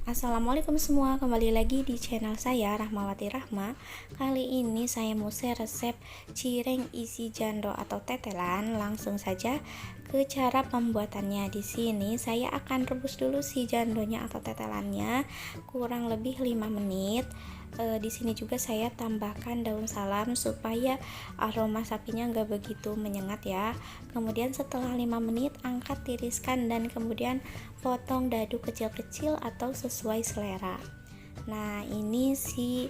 Assalamualaikum semua, kembali lagi di channel saya Rahmawati Rahma. Kali ini saya mau share resep cireng isi jando atau tetelan. Langsung saja ke cara pembuatannya. Di sini saya akan rebus dulu si jandonya atau tetelannya kurang lebih 5 menit. Di sini juga saya tambahkan daun salam supaya aroma sapinya nggak begitu menyengat ya. Kemudian setelah 5 menit angkat, tiriskan, dan kemudian potong dadu kecil-kecil atau sesuai selera. Nah, ini si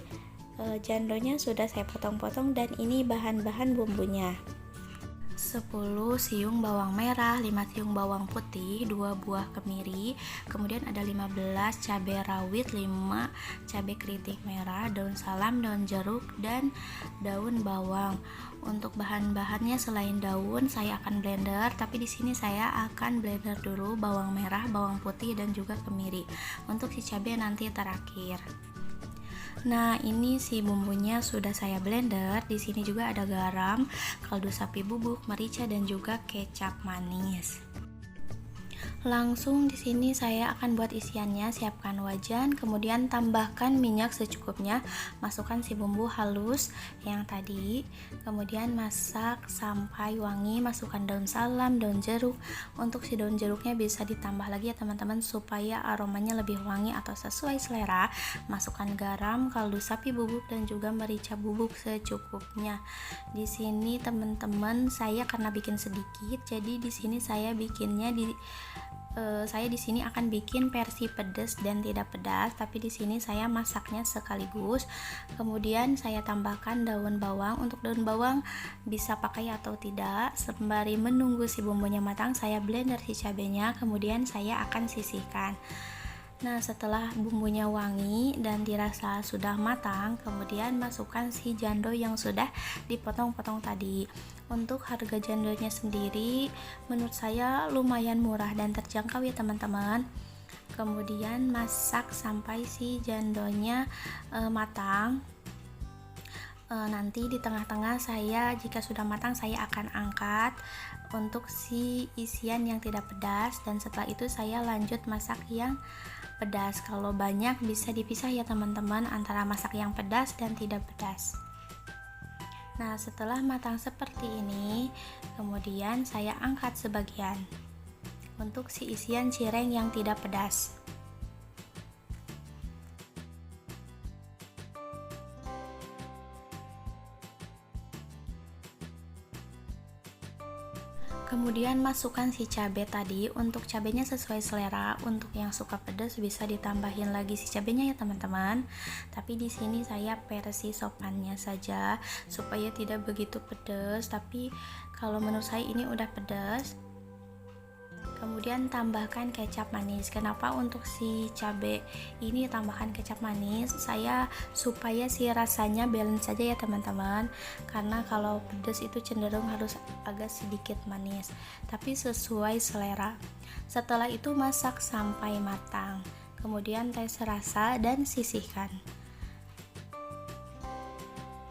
jandonya sudah saya potong-potong dan ini bahan-bahan bumbunya. 10 siung bawang merah, 5 siung bawang putih, 2 buah kemiri, kemudian ada 15 cabai rawit, 5 cabai keriting merah, daun salam, daun jeruk, dan daun bawang. Untuk bahan-bahannya selain daun saya akan blender, tapi di sini saya akan blender dulu bawang merah, bawang putih, dan juga kemiri. Untuk si cabai nanti terakhir. Nah, ini si bumbunya sudah saya blender. Di sini juga ada garam, kaldu sapi bubuk, merica, dan juga kecap manis. Langsung di sini saya akan buat isiannya. Siapkan wajan, kemudian tambahkan minyak secukupnya, masukkan si bumbu halus yang tadi, kemudian masak sampai wangi, masukkan daun salam, daun jeruk. Untuk si daun jeruknya bisa ditambah lagi ya teman-teman supaya aromanya lebih wangi atau sesuai selera. Masukkan garam, kaldu sapi bubuk, dan juga merica bubuk secukupnya. Di sini teman-teman saya karena bikin sedikit, jadi di sini saya bikinnya saya di sini akan bikin versi pedas dan tidak pedas, tapi di sini saya masaknya sekaligus. Kemudian saya tambahkan daun bawang. Untuk daun bawang bisa pakai atau tidak. Sembari menunggu si bumbunya matang, saya blender si cabenya, kemudian saya akan sisihkan. Nah, setelah bumbunya wangi dan dirasa sudah matang, kemudian masukkan si jando yang sudah dipotong-potong tadi. Untuk harga jandonya sendiri menurut saya lumayan murah dan terjangkau ya teman-teman. Kemudian masak sampai si jandonya matang. Nanti di tengah-tengah saya, jika sudah matang, saya akan angkat untuk si isian yang tidak pedas, dan setelah itu saya lanjut masak yang pedas. Kalau banyak bisa dipisah ya teman-teman antara masak yang pedas dan tidak pedas. Nah, setelah matang seperti ini, kemudian saya angkat sebagian untuk si isian cireng yang tidak pedas. Kemudian masukkan si cabai tadi. Untuk cabenya sesuai selera. Untuk yang suka pedas bisa ditambahin lagi si cabenya ya teman-teman. Tapi di sini saya versi sopannya saja supaya tidak begitu pedas. Tapi kalau menurut saya ini udah pedas. Kemudian tambahkan kecap manis. Kenapa untuk si cabai ini tambahkan kecap manis? Saya supaya si rasanya balance saja ya teman-teman. Karena kalau pedas itu cenderung harus agak sedikit manis, tapi sesuai selera. Setelah itu masak sampai matang. Kemudian tes rasa dan sisihkan.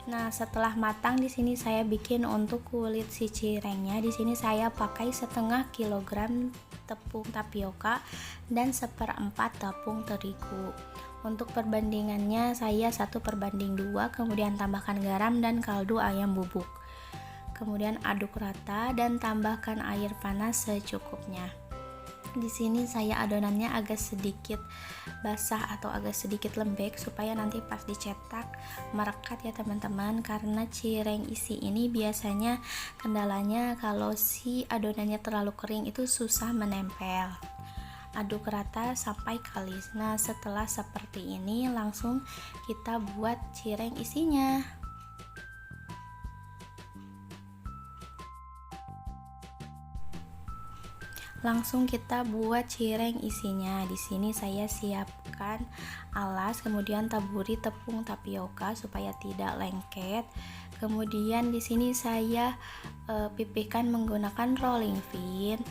Nah, setelah matang di sini saya bikin untuk kulit si cirengnya. Di sini saya pakai setengah kilogram tepung tapioka dan 1/4 tepung terigu. Untuk perbandingannya saya 1/2, kemudian tambahkan garam dan kaldu ayam bubuk. Kemudian aduk rata dan tambahkan air panas secukupnya. Di sini saya adonannya agak sedikit basah atau agak sedikit lembek supaya nanti pas dicetak merekat ya teman-teman, karena cireng isi ini biasanya kendalanya kalau si adonannya terlalu kering itu susah menempel. Aduk rata sampai kalis. Nah, setelah seperti ini langsung kita buat cireng isinya. Langsung kita buat cireng isinya. Di sini saya siapkan alas, kemudian taburi tepung tapioka supaya tidak lengket. Kemudian di sini saya pipihkan menggunakan rolling pin.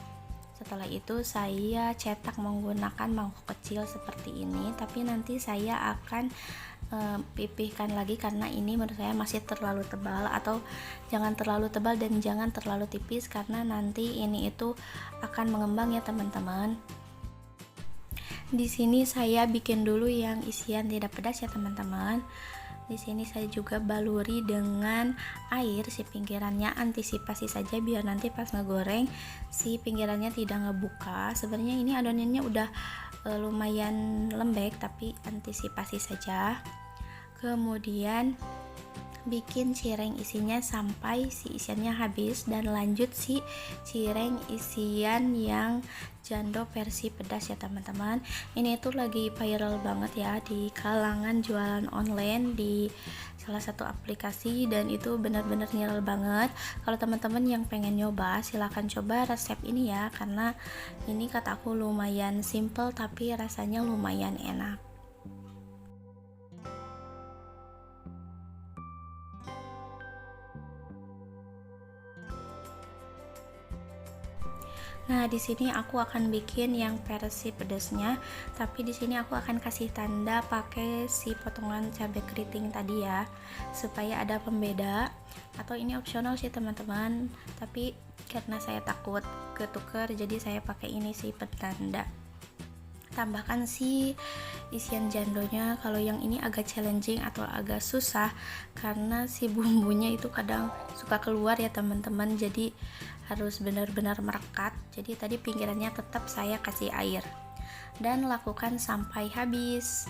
Setelah itu saya cetak menggunakan mangkok kecil seperti ini, tapi nanti saya akan pipihkan lagi karena ini menurut saya masih terlalu tebal, atau jangan terlalu tebal dan jangan terlalu tipis karena nanti ini itu akan mengembang ya teman-teman. Di sini saya bikin dulu yang isian tidak pedas ya teman-teman. Di sini saya juga baluri dengan air si pinggirannya, antisipasi saja biar nanti pas ngegoreng si pinggirannya tidak ngebuka. Sebenarnya ini adonannya udah lumayan lembek, tapi antisipasi saja. Kemudian bikin cireng isinya sampai si isiannya habis, dan lanjut si cireng isian yang jando versi pedas ya teman-teman. Ini tuh lagi viral banget ya di kalangan jualan online di salah satu aplikasi, dan itu benar-benar viral banget. Kalau teman-teman yang pengen nyoba silahkan coba resep ini ya, karena ini kata aku lumayan simple tapi rasanya lumayan enak. Nah, di sini aku akan bikin yang versi pedasnya, tapi di sini aku akan kasih tanda pakai si potongan cabai keriting tadi ya, supaya ada pembeda. Atau ini opsional sih teman-teman, tapi karena saya takut ketuker jadi saya pakai ini sih petanda. Tambahkan si isian jandonya. Kalau yang ini agak challenging atau agak susah karena si bumbunya itu kadang suka keluar ya teman-teman, jadi harus benar-benar merekat. Jadi tadi pinggirannya tetap saya kasih air, dan lakukan sampai habis.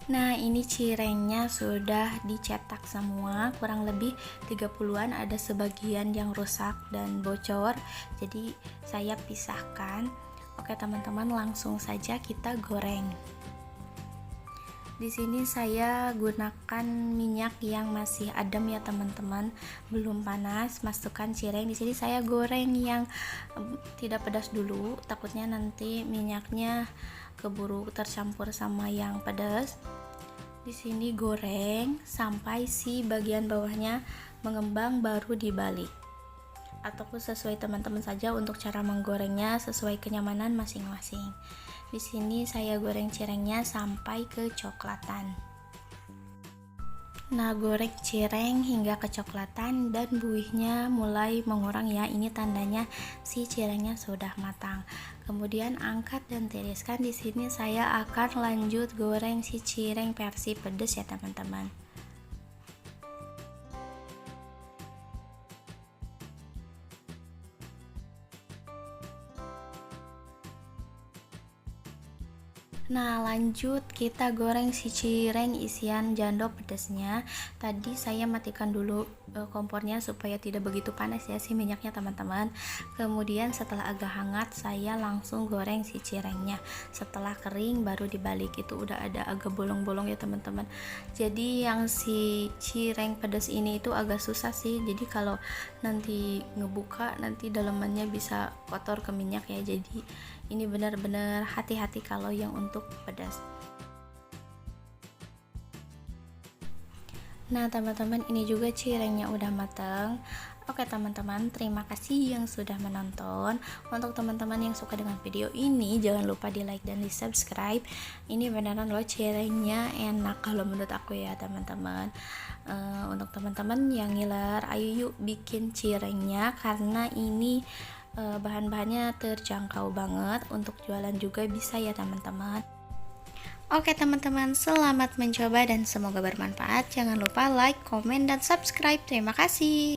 Nah, ini cirengnya sudah dicetak semua, kurang lebih 30-an, ada sebagian yang rusak dan bocor, jadi saya pisahkan. Oke teman-teman, langsung saja kita goreng. Di sini saya gunakan minyak yang masih adem ya teman-teman, belum panas. Masukkan cireng. Di sini saya goreng yang tidak pedas dulu, takutnya nanti minyaknya keburu tercampur sama yang pedas. Di sini goreng sampai si bagian bawahnya mengembang, baru dibalik. Ataupun sesuai teman-teman saja untuk cara menggorengnya, sesuai kenyamanan masing-masing. Di sini saya goreng cirengnya sampai kecoklatan. Nah, goreng cireng hingga kecoklatan dan buihnya mulai mengurang ya. Ini tandanya si cirengnya sudah matang. Kemudian angkat dan tiriskan. Di sini saya akan lanjut goreng si cireng versi pedas ya teman-teman. Nah, lanjut kita goreng si cireng isian jando pedasnya. Tadi saya matikan dulu kompornya supaya tidak begitu panas ya si minyaknya teman-teman. Kemudian setelah agak hangat saya langsung goreng si cirengnya. Setelah kering baru dibalik. Itu udah ada agak bolong-bolong ya teman-teman. Jadi yang si cireng pedas ini itu agak susah sih. Jadi kalau nanti ngebuka nanti dalamannya bisa kotor ke minyak ya. Jadi ini benar-benar hati-hati kalau yang untuk pedas. Nah teman-teman, ini juga cirengnya udah matang. Oke teman-teman, terima kasih yang sudah menonton. Untuk teman-teman yang suka dengan video ini, jangan lupa di like dan di subscribe. Ini beneran loh cirengnya enak kalau menurut aku ya teman-teman. Untuk teman-teman yang ngiler, ayo yuk bikin cirengnya, karena ini bahan-bahannya terjangkau banget, untuk jualan juga bisa ya teman-teman. Oke teman-teman, selamat mencoba dan semoga bermanfaat. Jangan lupa like, komen, dan subscribe. Terima kasih.